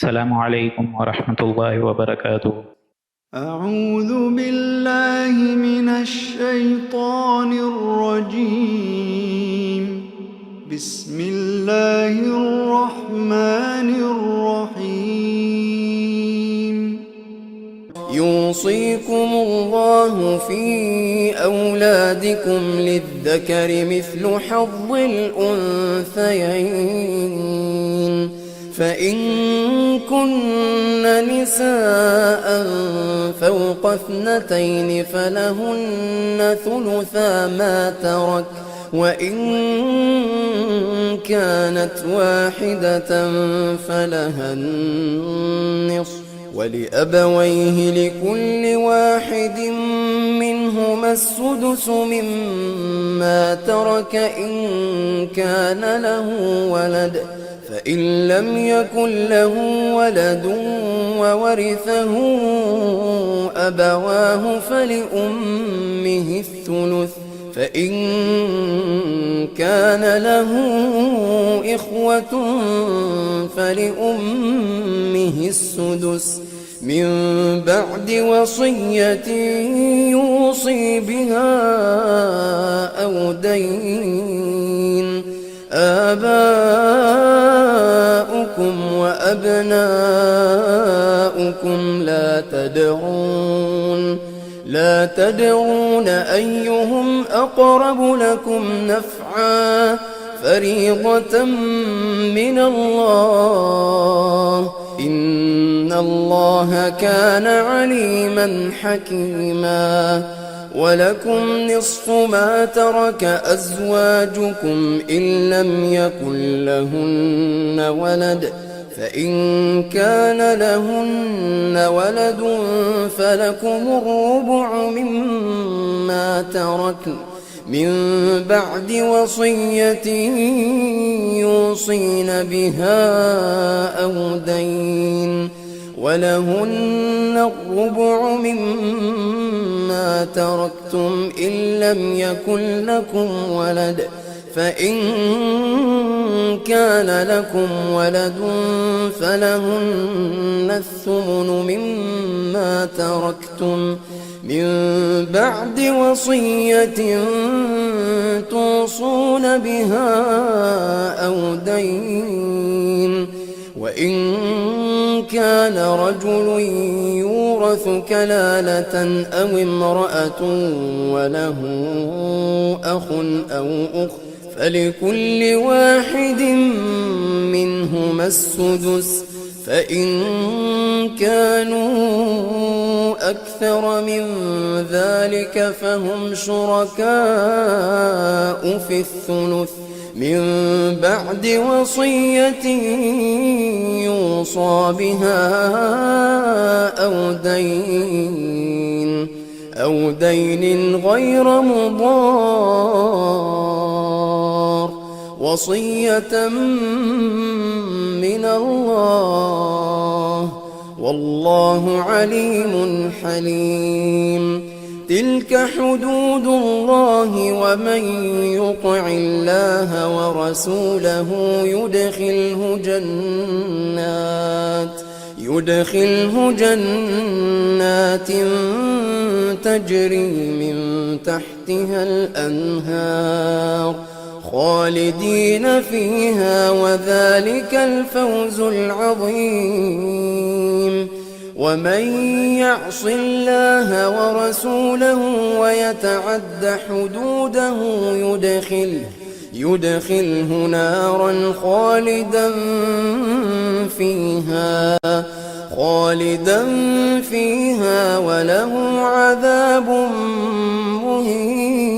السلام علیکم ورحمۃ اللہ وبرکاتہ۔ اعوذ باللہ من الشیطان الرجیم، بسم اللہ الرحمن الرحیم۔ یوصیکم اللہ فی اولادکم للذکر مثل حظ الانثیین، فإن كن نساء فوق اثنتين فلهن ثلثا ما ترك، وإن كانت واحدة فلها النصف، ولأبويه لكل واحد منهما السدس مما ترك إن كان له ولد، فإن لم يكن له ولد وورثه أبواه فلأمه الثلث، فإن كان له إخوة فلأمه السدس من بعد وصية يوصي بها أو دين. آباؤكم وأبناؤكم لا تدرون أيهم أقرب لكم نفعا، فريضة من الله، إن الله كان عليما حكيما. ولكم نصف ما ترك أزواجكم إن لم يكن لهن ولد، فإن كان لهن ولد فلكم الربع مما تركن من بعد وصية يوصين بها أو دين، ولهن الربع مما تركتم إن لم يكن لكم ولد، فإن كان لكم ولد فلهن الثمن مما تركتم من بعد وصية توصون بها أو دين، وإن كان رجل يورث كلالة أو امرأة وله أخ أو أخت فلكل واحد منهما السدس، فإن كانوا أكثر من ذلك فهم شركاء في الثلث من بعد وصية يوصى بها أو دين غير مضار، وصية من الله، والله عليم حليم. تلك حدود الله، ومن يطع الله ورسوله يدخله جنات تجري من تحتها الأنهار خالدين فيها، وذلك الفوز العظيم. ومن يعص الله ورسوله ويتعد حدوده يدخله نارا خالدا فيها وله عذاب مهين۔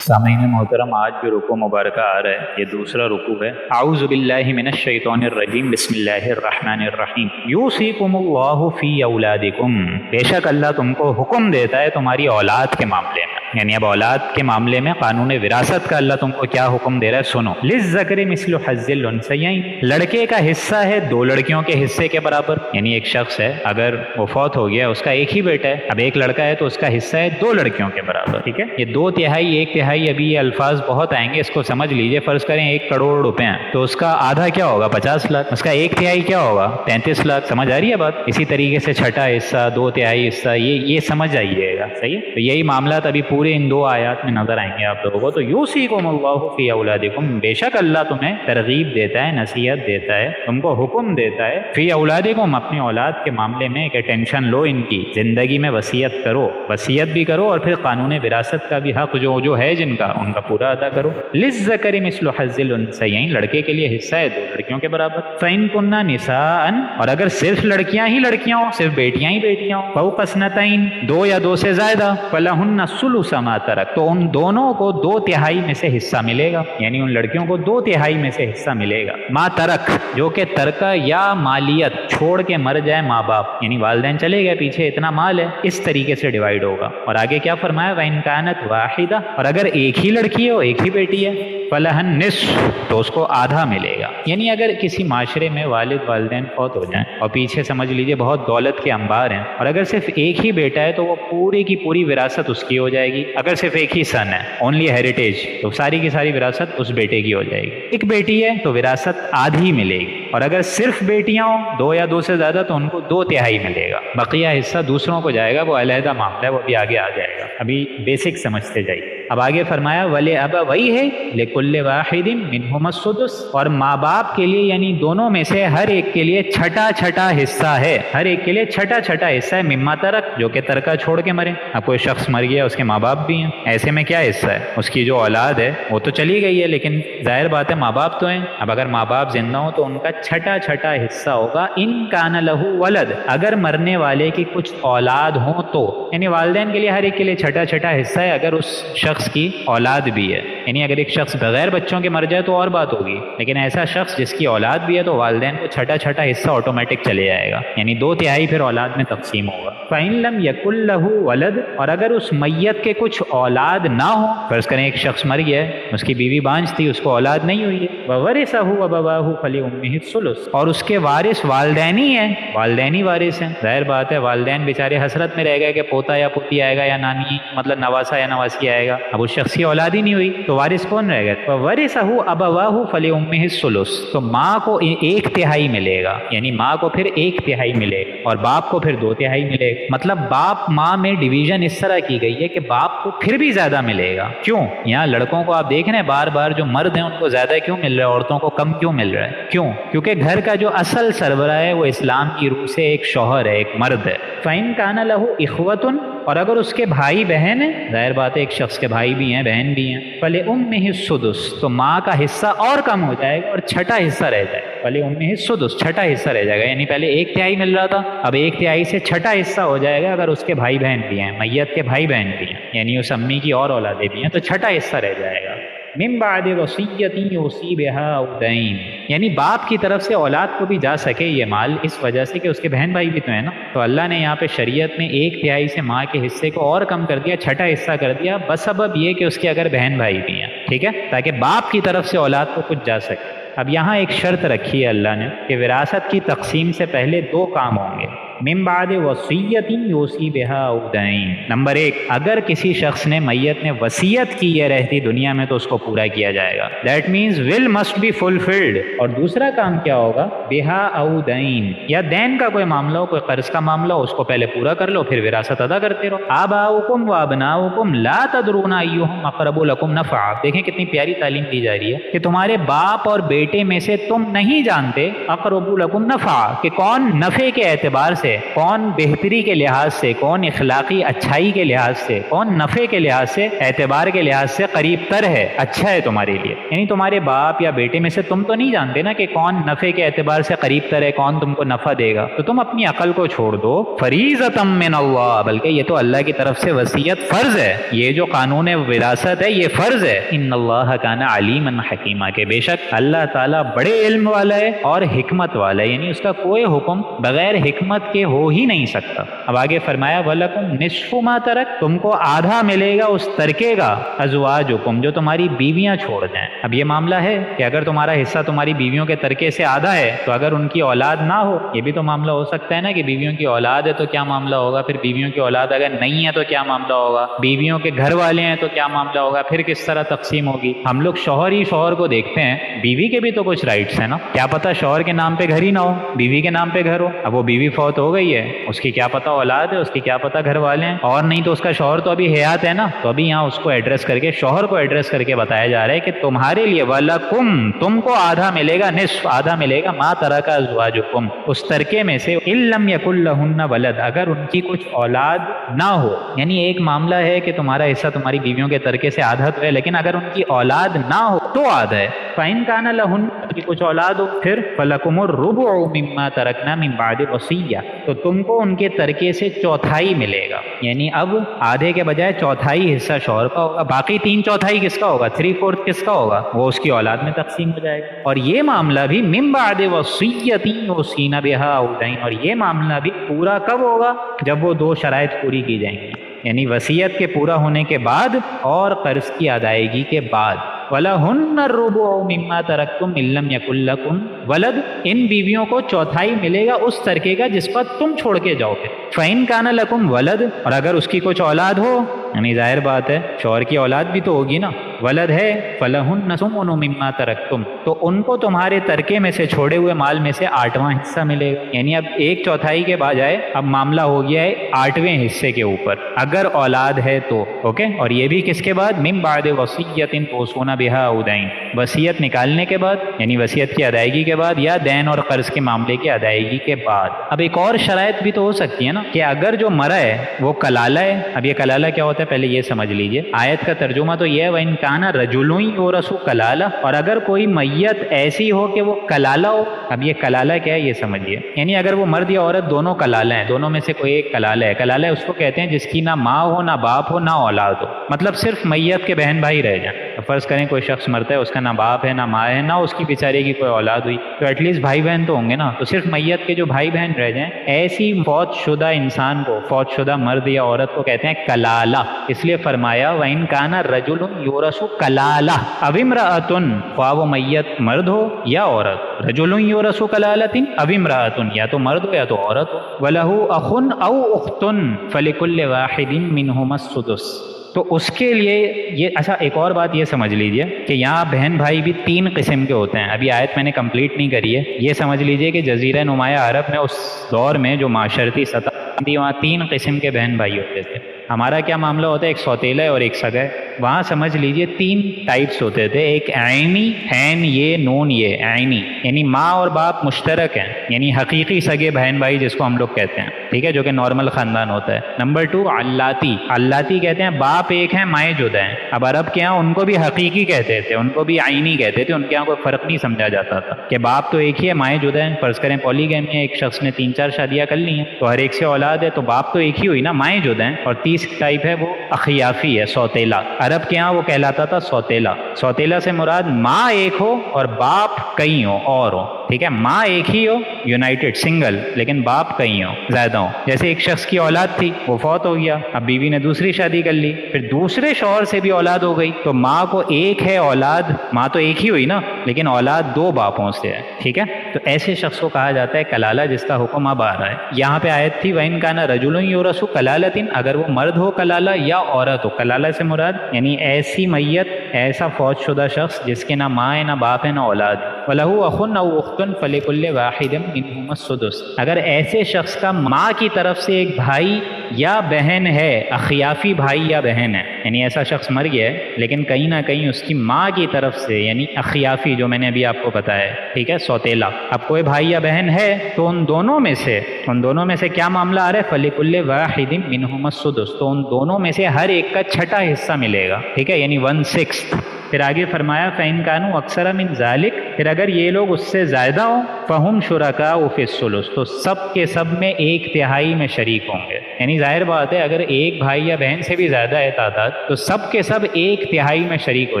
سامعین محترم، آج جو رکوع مبارکہ آ رہا ہے یہ دوسرا رکوع ہے۔ اعوذ باللہ من الشیطان الرجیم، بسم اللہ الرحمن الرحیم۔ یوصیکم اللہ فی اولادکم، بے شک اللہ تم کو حکم دیتا ہے تمہاری اولاد کے معاملے میں۔ یعنی اب اولاد کے معاملے میں قانون وراثت کا اللہ تم کو کیا حکم دے رہا ہے سنو. للذکر مثل حظ الانثیین، لڑکے کا حصہ ہے دو لڑکیوں کے حصے کے برابر. یعنی ایک شخص ہے اگر وہ فوت ہو گیا، اس کا ایک ہی بیٹا ہے، اب ایک لڑکا ہے تو اس کا حصہ ہے دو لڑکیوں کے برابر. ٹھیک ہے، یہ 2/3 1/3 ابھی یہ الفاظ بہت آئیں گے، اس کو سمجھ لیجئے. فرض کریں 1 کروڑ روپے ہیں تو اس کا آدھا کیا ہوگا 50 لاکھ، اس کا 1/3 کیا ہوگا 33 لاکھ. سمجھ آ رہی ہے بات؟ اسی طریقے سے چھٹا حصہ 2/3 حصہ یہ سمجھ آئیے گا. صحیح ہے، تو یہی معاملات ابھی پورے ان 2 آیات میں نظر آئیں گے آپ لوگوں کو. تو یوصیکم اللہ فی اولادکم، بے شک اللہ تمہیں ترغیب دیتا ہے، نصیحت دیتا ہے، تم کو حکم دیتا ہے. فی اولادکم، اپنی اولاد کے معاملے میں کہ ٹینشن لو ان کی، زندگی میں وصیت کرو، وصیت بھی کرو اور پھر قانون وراثت کا بھی حق جو ہے جن کا، ان کا پورا ادا کرو. للذکر مثل حظ الانثیین، لڑکے کے لیے حصہ ہے دو لڑکیوں کے برابر. فإن كن نساء، اور اگر صرف لڑکیاں ہی لڑکیاں ہوں، صرف بیٹیاں ہی بیٹیاں ہوں، فوق اثنتین، 2 یا 2 سے زیادہ، فلہن الثلث ما ترک، تو ان دونوں کو 2/3 میں سے حصہ ملے گا. یعنی ان لڑکیوں کو 2/3 میں سے حصہ ملے گا. ما ترک، جو کہ ترکہ یا مالیت، چھوڑ کے مر جائے ماں باپ، یعنی والدین چلے گئے پیچھے اتنا مال ہے، اس طریقے سے ڈیوائیڈ ہوگا. اور آگے کیا فرمایا؟ وَإِن كَانَتْ وَاحِدَةٌ، اور اگر ایک ہی لڑکی ہو، ایک ہی بیٹی ہے، فَلَهَا النِّصْفُ، تو اس کو آدھا ملے گا. یعنی اگر کسی معاشرے میں والد والدین فوت ہو جائیں اور پیچھے سمجھ لیجئے بہت دولت کے انبار ہیں، اور اگر صرف ایک ہی بیٹا ہے تو وہ پوری کی پوری وراثت اس کی ہو جائے گی. اگر صرف ایک ہی سن ہے، اونلی ہیریٹیج، تو ساری کی ساری وراثت اس بیٹے کی ہو جائے گی. ایک بیٹی ہے تو وراثت آدھی ملے گی، اور اگر صرف بیٹیاں ہوں 2 یا 2 سے زیادہ تو ان کو 2/3 ملے گا. بقیہ حصہ دوسروں کو جائے گا، وہ علیحدہ معاملہ ہے، وہ بھی آگے آ جائے گا. ابھی بیسک سمجھتے جائیے. اب آگے فرمایا وَلِأَبَوَيْهِ لِكُلِّ وَاحِدٍ مِّنْهُمَا السُّدُسُ، اور ماں باپ کے لیے یعنی دونوں میں سے ہر ایک کے لیے چھٹا حصہ ہے، ہر ایک کے لیے چھٹا حصہ ہے. مما ترک، جو کہ ترکہ چھوڑ کے مرے. اب کوئی شخص مر گیا، اس کے ماں باپ بھی ہیں، ایسے میں کیا حصہ ہے؟ اس کی جو اولاد ہے وہ تو چلی گئی ہے، لیکن ظاہر بات ہے ماں باپ تو ہیں. اب اگر ماں باپ زندہ ہوں تو ان کا چھٹا حصہ ہوگا. ان کان لہو ولد، اگر مرنے والے کی کچھ اولاد ہوں تو، یعنی والدین کے لیے ہر ایک کے لیے چھٹا حصہ ہے اگر اس شخص کی اولاد بھی ہے. یعنی اگر ایک شخص بغیر بچوں کے مر جائے تو اور بات ہوگی، لیکن ایسا شخص جس کی اولاد بھی ہے تو والدین کو چھٹا حصہ آٹومیٹک چلے جائے گا، یعنی 2/3 پھر اولاد میں تقسیم ہوگا. فَإِن لَمْ يَكُن لَهُ وَلَدٌ، اور اگر اس میت کے کچھ اولاد نہ ہو، فرض کریں ایک شخص مر گیا ہے، اس کی بیوی بانجھ تھی، اس کو اولاد نہیں ہوئی ہے، وَوَرِثَهُ وَأَبَوَاهُ فَلِأُمِّهِ الثُّلُثُ، اور اس کے وارث والدین ہی ہیں، والدین ہی وارث ہیں. ظاہر بات ہے والدین بیچارے حسرت میں رہ گئے کہ پوتا یا پوتی آئے گا یا نانی، مطلب نواسا یا نواسی آئے گا. اب اس شخص کی اولاد ہی نہیں ہوئی تو وارث کون رہ گئے؟ وَوَرِثَهُ أَبَوَاهُ فَلِأُمِّهِ الثُّلُثُ، تو ماں کو 1/3 ملے گا، یعنی ماں کو پھر 1/3 ملے گا اور باپ کو پھر 2/3 ملے گا. مطلب باپ ماں میں ڈویژن اس طرح کی گئی ہے کہ باپ کو پھر بھی زیادہ ملے گا. کیوں؟ یہاں لڑکوں کو آپ دیکھ رہے ہیں بار بار جو مرد ہیں ان کو زیادہ کیوں مل رہا ہے، عورتوں کو کم کیوں مل رہا ہے؟ کیوں؟ کیونکہ گھر کا جو اصل سربراہ ہے وہ اسلام کی روح سے ایک شوہر ہے، ایک مرد ہے. فَإِن كَانَ لَهُ إِخْوَةٌ، اور اگر اس کے بھائی بہن ہیں، ظاہر بات ہے ایک شخص کے بھائی بھی ہیں بہن بھی ہیں، فَلِأُمِّهِ السُّدُسُ، تو ماں کا حصہ اور کم ہو جائے گا اور چھٹا حصہ رہ جائے گا. فَلِأُمِّهِ السُّدُسُ، چھٹا حصہ رہ جائے گا. یعنی پہلے 1/3 مل رہا تھا، اب 1/3 سے چھٹا حصہ ہو جائے گا اگر اس کے بھائی بہن بھی ہیں، میت کے بھائی بہن بھی ہیں، یعنی اس امی کی اور اولادیں بھی ہیں، تو چھٹا حصہ رہ جائے گا. من بعد وصیۃ یوصی بها او دین، یعنی باپ کی طرف سے اولاد کو بھی جا سکے یہ مال، اس وجہ سے کہ اس کے بہن بھائی بھی تو ہیں نا. تو اللہ نے یہاں پہ شریعت میں 1/3 سے ماں کے حصے کو اور کم کر دیا، چھٹا حصہ کر دیا، بسبب یہ کہ اس کے اگر بہن بھائی بھی ہیں. ٹھیک ہے، تاکہ باپ کی طرف سے اولاد کو کچھ جا سکے. اب یہاں ایک شرط رکھی ہے اللہ نے کہ وراثت کی تقسیم سے پہلے 2 کام ہوں گے. من بعد وصیت یوصی بها او دین، نمبر 1، اگر کسی شخص نے میت نے وصیت کی ہے رہتی دنیا میں تو اس کو پورا کیا جائے گا. That means will must be fulfilled. اور دوسرا کام کیا ہوگا؟ بہا او دین، یا دین کا کوئی معاملہ ہو، کوئی قرض کا معاملہ ہو، اس کو پہلے پورا کر لو پھر وراثت ادا کرتے رہو. آباؤکم وابناؤکم لا تدرون ایہم اقرب لکم نفعا، دیکھیں کتنی پیاری تعلیم دی جا رہی ہے کہ تمہارے باپ اور بیٹے میں سے تم نہیں جانتے اقرب لکم نفعا، کہ کون نفع کے اعتبار سے، کون بہتری کے لحاظ سے، کون اخلاقی اچھائی کے لحاظ سے، کون نفع کے لحاظ سے، اعتبار کے لحاظ سے قریب تر ہے، اچھا ہے تمہارے لیے. یعنی تمہارے باپ یا بیٹے میں سے تم تو نہیں جانتے نا کہ کون نفع کے اعتبار سے قریب تر ہے، کون تم کو نفع دے گا. تو تم اپنی عقل کو چھوڑ دو. فریضۃ من اللہ، بلکہ یہ تو اللہ کی طرف سے وصیت فرض ہے، یہ جو قانون وراثت ہے یہ فرض ہے. ان اللہ کان علیما حکیما، کہ بے شک اللہ تعالیٰ بڑے علم والا ہے اور حکمت والا ہے. یعنی اس کا کوئی حکم بغیر حکمت کے کہ ہو ہی نہیں سکتا۔ اب آگے فرمایا وَلَكُمْ نِصْفُ مَا تَرَكْ، تم کو آدھا ملے گا اس ترکے کا، أَزْوَاجُكُمْ، جو تمہاری بیویاں چھوڑ دیں۔ اب یہ معاملہ ہے کہ اگر تمہارا حصہ تمہاری بیویوں کے ترکے سے آدھا ہے تو اگر ان کی اولاد نہ ہو، یہ بھی تو معاملہ ہو سکتا ہے نا کہ بیویوں کی اولاد ہے تو کیا معاملہ ہوگا، پھر بیویوں کی اولاد اگر نہیں ہے تو کیا معاملہ ہوگا، بیویوں کے گھر والے ہیں تو کیا معاملہ ہوگا، پھر کس طرح تقسیم ہوگی۔ ہم لوگ شوہر ہی شوہر کو دیکھتے ہیں، بیوی کے بھی تو کچھ رائٹس ہیں نا، کیا پتہ شوہر کے نام پہ گھر ہی نہ ہو، بیوی کے نام پہ گھر ہو، اب وہ بیوی فوت ہو گئی ہے، اس کی کیا پتہ اولاد ہے، اس کی کیا پتہ گھر والے ہیں، اور نہیں تو اس کا شوہر تو ابھی حیات ہے نا، تو ابھی یہاں اس کو ایڈریس کر کے، شوہر کو ایڈریس کر کے بتایا جا رہا ہے کہ تمہارے لیے وَلَكُمْ، تم کو آدھا ملے گا، نصف آدھا ملے گا، مَا تَرَكَ أَزْوَاجُكُمْ، اس ترکے میں سے، إِن لَّمْ يَكُن لَّهُنَّ وَلَدٌ، اگر ان کی کچھ اولاد نہ ہو، یعنی ایک معاملہ ہے کہ تمہارا حصہ تمہاری بیویوں کے ترکے سے آدھا تو ہے، لیکن اگر ان کی اولاد نہ ہو تو آدھا ہے۔ فَإِن كَانَ لَهُنَّ، کی کچھ اولاد ہو، پھر فَلَكُمُ الرُّبُعُ مِمَّا تَرَكْنَا مِن بَعْدِ وَصِيَّةٍ، تو تم کو ان کے ترکے سے چوتھائی ملے گا، یعنی اب آدھے کے بجائے چوتھائی حصہ شوہر کا ہوگا، باقی 3/4 کس کا ہوگا، 3/4 کس کا ہوگا، وہ اس کی اولاد میں تقسیم ہو جائے گا۔ اور یہ معاملہ بھی من بعد وصیۃ یوصین بہا او دین، اور یہ معاملہ بھی پورا کب ہوگا، جب وہ 2 شرائط پوری کی جائیں گی، یعنی وصیت کے پورا ہونے کے بعد اور قرض کی ادائیگی کے بعد۔ وَلَهُنَّ الرُّبُعُ مِمَّا تَرَكْتُمْ إِن لَّمْ يَكُن لَّكُمْ وَلَدٌ، ان بیویوں کو چوتھائی ملے گا اس ترکے کا جس پر تم چھوڑ کے جاؤ گے۔ فَإِن كَانَ لَكُمْ وَلَدٌ، اور اگر اس کی کچھ اولاد ہو، یعنی ظاہر بات ہے شوہر کی اولاد بھی تو ہوگی نا، ولد ہے، فَلَهُنَّ ثُمُنُ مِمَّا تَرَكْتُمْ، تو ان کو تمہارے ترکے میں سے چھوڑے ہوئے مال میں سے 8واں حصہ ملے گا، یعنی اب 1/4 کے بجائے اب معاملہ ہو گیا ہے 8ویں حصے کے اوپر، اگر اولاد ہے تو، اوکے۔ اور یہ بھی کس کے بعد، من بعد وصیۃ توصون بہا او دین، وصیت نکالنے کے بعد، یعنی وصیت کی ادائیگی کے بعد، یا دین اور قرض کے معاملے کی ادائیگی کے بعد۔ اب ایک اور شرائط بھی تو ہو سکتی ہے نا کہ اگر جو مرا ہے وہ کلالہ ہے، اب یہ کلالہ کیا ہوتا ہے پہلے یہ سمجھ لیجئے، آیت کا ترجمہ تو یہ ہے وَإِن كَانَ رَجُلٌ يُورَثُ كَلَالَةً، اور اگر کوئی میت ایسی ہو کہ وہ کلالہ ہو، اب یہ کلالہ کیا ہے یہ سمجھیے، یعنی اگر وہ مرد یا عورت دونوں کلالہ ہیں، دونوں میں سے کوئی ایک کلالہ ہے، کلالہ اس کو کہتے ہیں جس کی نہ ماں ہو نہ باپ ہو نہ اولاد ہو، مطلب صرف میت کے بہن بھائی رہ جائیں۔ فرض کریں کوئی شخص مرتا ہے، اس کا نہ باپ ہے نہ ماں ہے، نہ اس کی بیچارے کی کوئی اولاد ہوئی، تو ایٹ لیسٹ بھائی بہن تو ہوں گے نا، تو صرف میت کے جو بھائی بہن رہ جائیں، ایسی فوت شدہ انسان کو، فوت شدہ مرد یا عورت کو کہتے ہیں کلالہ، اس لیے فرمایا وَإِن كَانَ رَجُلٌ يُورَثُ كَلَالَةً أَوِ امْرَأَةٌ، خواہ وہ میت مرد ہو یا عورت، رَجُلٌ يُورَثُ كَلَالَةٍ أَوِ امْرَأَةٌ، یا تو مرد ہو یا تو عورت ہو، وَلَهُ أَخٌ أَوْ أُخْتٌ فَلِكُلِّ وَاحِدٍ مِّنْهُمَا السُّدُسُ، تو اس کے لیے یہ اچھا ایک اور بات یہ سمجھ لیجئے کہ یہاں بہن بھائی بھی 3 قسم کے ہوتے ہیں، ابھی آیت میں نے کمپلیٹ نہیں کری ہے، یہ سمجھ لیجئے کہ جزیرہ نمایاں عرب میں اس دور میں جو معاشرتی سطح تھی وہاں 3 قسم کے بہن بھائی ہوتے تھے۔ ہمارا کیا معاملہ ہوتا ہے، ایک سوتیلا ہے اور ایک سگا ہے، وہاں سمجھ لیجئے 3 ٹائپس ہوتے تھے، ایک عینی، عین یہ نون یہ عینی، یعنی ماں اور باپ مشترک ہیں، یعنی حقیقی سگے بہن بھائی جس کو ہم لوگ کہتے ہیں، ٹھیک ہے، جو کہ نارمل خاندان ہوتا ہے۔ نمبر 2 علاتی، علاتی کہتے ہیں باپ ایک ہیں مائیں جدا ہیں، اب عرب کے یہاں ان کو بھی حقیقی کہتے تھے، ان کو بھی عینی کہتے تھے، ان کے یہاں کوئی فرق نہیں سمجھا جاتا تھا کہ باپ تو ایک ہی ہے مائیں جدا ہیں۔ فرض کریں پولیگیمی ہے، ایک شخص نے 3-4 شادیاں کر لی ہیں تو ہر ایک سے اولاد ہے، تو باپ تو ایک ہی ہوئی نا، مائیں جدا ہیں۔ اور تیسری ٹائپ ہے وہ اخیافی ہے، سوتیلا، عرب کے یہاں وہ کہلاتا تھا سوتیلا۔ سوتیلا سے مراد ماں ایک ہو اور باپ کئی ہو اور ہو، ٹھیک ہے، ماں ایک ہی ہو یونائٹڈ سنگل، لیکن باپ کئی ہو زیادہ ہو۔ جیسے ایک شخص کی اولاد تھی، وہ فوت ہو گیا، اب بیوی نے دوسری شادی کر لی، پھر دوسرے شوہر سے بھی اولاد ہو گئی، تو ماں کو ایک ہے اولاد، ماں تو ایک ہی ہوئی نا، لیکن اولاد 2 باپوں سے ہے، ٹھیک ہے، تو ایسے شخص کو کہا جاتا ہے کلالہ، جس کا حکم اب آ رہا ہے۔ یہاں پہ آیت تھی وَإِن كَانَ رَجُلٌ يُورَثُ كَلَالَةٍ، اگر وہ مرد ہو کلالہ یا عورت ہو، کلالہ سے مراد یعنی ایسی میت، ایسا فوت شدہ شخص جس کے نہ ماں ہے نہ باپ ہے نہ اولاد، وَلَهُ أَخٌ أَوْ أُخْتٌ فَلِكُلِّ وَاحِدٍ مِّنْهُمَا السُّدُسُ، اگر ایسے شخص کا ماں کی طرف سے ایک بھائی یا بہن ہے، اخیافی بھائی یا بہن ہے، یعنی ایسا شخص مر گیا ہے لیکن کہیں نہ کہیں اس کی ماں کی طرف سے، یعنی اخیافی جو میں نے ابھی آپ کو بتایا ہے، ٹھیک ہے، سوتیلا، اب کوئی بھائی یا بہن ہے تو ان دونوں میں سے کیا معاملہ آ رہا ہے، فَلِكُلِّ وَاحِدٍ مِّنْهُمَا السُّدُسُ، تو ان دونوں میں سے ہر ایک کا 6واں حصہ ملے گا، ٹھیک ہے، یعنی 1/6۔ پھر آگے فرمایا فَإِن كَانُوا أَكْثَرَ مِن ذَلِكَ، پھر اگر یہ لوگ اس سے زیادہ ہوں فَهُمْ شُرَكَاءُ فِي الثُّلُث، تو سب کے سب میں 1/3 میں شریک ہوں گے. یعنی ظاہر بات ہے اگر ایک بھائی یا بہن سے بھی زیادہ ہے تعداد تو سب کے سب 1/3 میں شریک ہو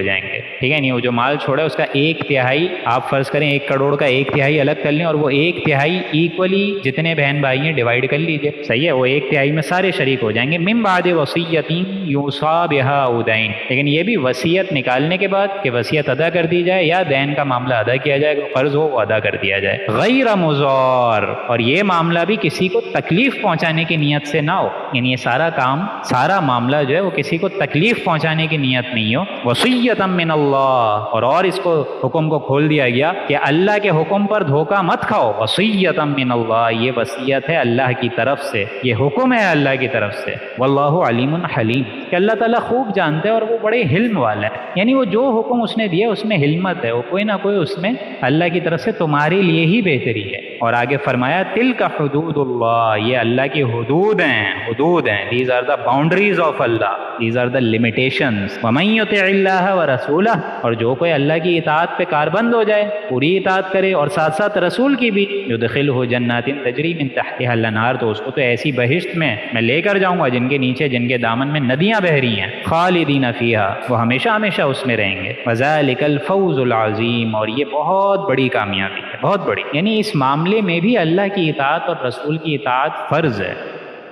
جائیں گے. ٹھیک ہے، نہیں وہ جو مال چھوڑا ہے اس کا 1/3 آپ فرض کریں 1 کروڑ کا 1/3 الگ کر لیں اور وہ 1/3 ایکولی جتنے بہن بھائی ہیں ڈیوائڈ کر لیجئے. صحیح ہے، وہ 1/3 میں سارے شریک ہو جائیں گے. من بعد وصیۃ یوصی بها او دین، لیکن یہ بھی وصیت نکالنے کے بعد کہ وصیت ادا کر دی جائے یا دین کا معاملہ ادا کیا جائے، قرض ہو وہ ادا کر دیا جائے. غیر مضار، اور یہ معاملہ بھی کسی کو تکلیف پہنچانے کی نیت سے نہ ہو، یعنی یہ سارا کام سارا معاملہ جو ہے وہ کسی کو تکلیف پہنچانے کی نیت نہیں ہو. وصیۃ من اللہ، اور اس کو حکم کو کھول دیا گیا کہ اللہ کے حکم پر دھوکہ مت کھاؤ. وصیۃ من اللہ، یہ وصیت ہے اللہ کی طرف سے، یہ حکم ہے اللہ کی طرف سے. واللہ علیم حلیم، کہ اللہ تعالیٰ خوب جانتے ہیں اور وہ بڑے حلم والا ہے. یعنی وہ جو حکم اس نے دیا اس میں حلمت ہے، وہ کوئی نہ کوئی اس میں اللہ کی طرف سے تمہارے لیے ہی بہتری ہے. اور آگے فرمایا تلک حدود اللہ، یہ اللہ کی حدود ہیں، حدود ہیں. These are the boundaries of Allah, these are the limitations. ومن یطع اللہ ورسولہ، اور جو کوئی اللہ کی اطاعت پہ کاربند ہو جائے، پوری اطاعت کرے اور ساتھ ساتھ رسول کی بھی، یدخلہ جنات تجری من تحتها الانہار، تو اس کو تو ایسی بہشت میں لے کر جاؤں گا جن کے نیچے جن کے دامن میں ندیاں بہ رہی ہیں. خالدین فیہا، وہ ہمیشہ ہمیشہ اس میں رہیں گے. وذالک الفوز العظیم، اور یہ بہت بڑی کامیابی ہے، بہت بڑی. یعنی اس معاملے میں بھی اللہ کی اطاعت اور رسول کی اطاعت فرض ہے.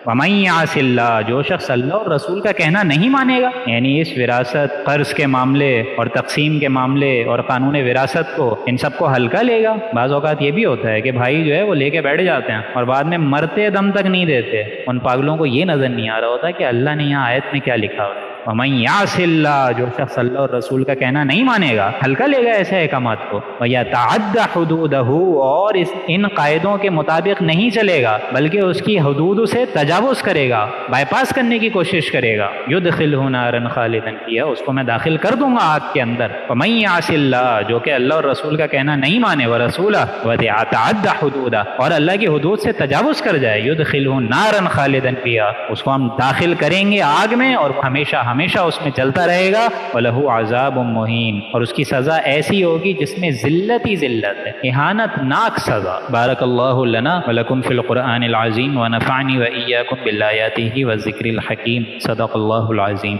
وَمَن يَعْصِ اللَّهَ، جو شخص اللہ اور رسول کا کہنا نہیں مانے گا، یعنی اس وراثت قرض کے معاملے اور تقسیم کے معاملے اور قانون وراثت کو، ان سب کو ہلکا لے گا. بعض اوقات یہ بھی ہوتا ہے کہ بھائی جو ہے وہ لے کے بیٹھ جاتے ہیں اور بعد میں مرتے دم تک نہیں دیتے. ان پاگلوں کو یہ نظر نہیں آ رہا ہوتا کہ اللہ نے یہاں آیت میں کیا لکھا ہوا ہے. وَمَن يَعْصِ اللَّهَ، جو شخص اللہ اور رسول کا کہنا نہیں مانے گا، ہلکا لے گا ایسے احکامات کو. وَيَتَعَدَّ حُدُودَهُ، اور ان قاعدوں کے مطابق نہیں چلے گا بلکہ اس کی حدود سے تجاوز کرے گا، بائی پاس کرنے کی کوشش کرے گا. يُدْخِلْهُ نَارًا خَالِدًا فِيهَا، اس کو میں داخل کر دوں گا آگ کے اندر. وَمَن يَعْصِ اللَّهَ، جو کہ اللہ اور رسول کا کہنا نہیں مانے، وَرَسُولَهُ وَيَتَعَدَّ حُدُودَهُ، اور اللہ کی حدود سے تجاوز کر جائے، يُدْخِلْهُ نَارًا خَالِدًا فِيهَا، اس کو ہم داخل کریں گے آگ میں اور ہمیشہ ہمیشہ اس میں چلتا رہے گا. وَلَهُ عَذَابٌ مُهِينٌ، اور اس کی سزا ایسی ہوگی جس میں ذلت ہی ذلت ہے، اہانت ناک سزا. بارک اللہ لنا ولکم فی القرآن العظیم ونفعنی وإیاکم بالآیاتہ والذکر الحکیم. صدق اللہ العظیم.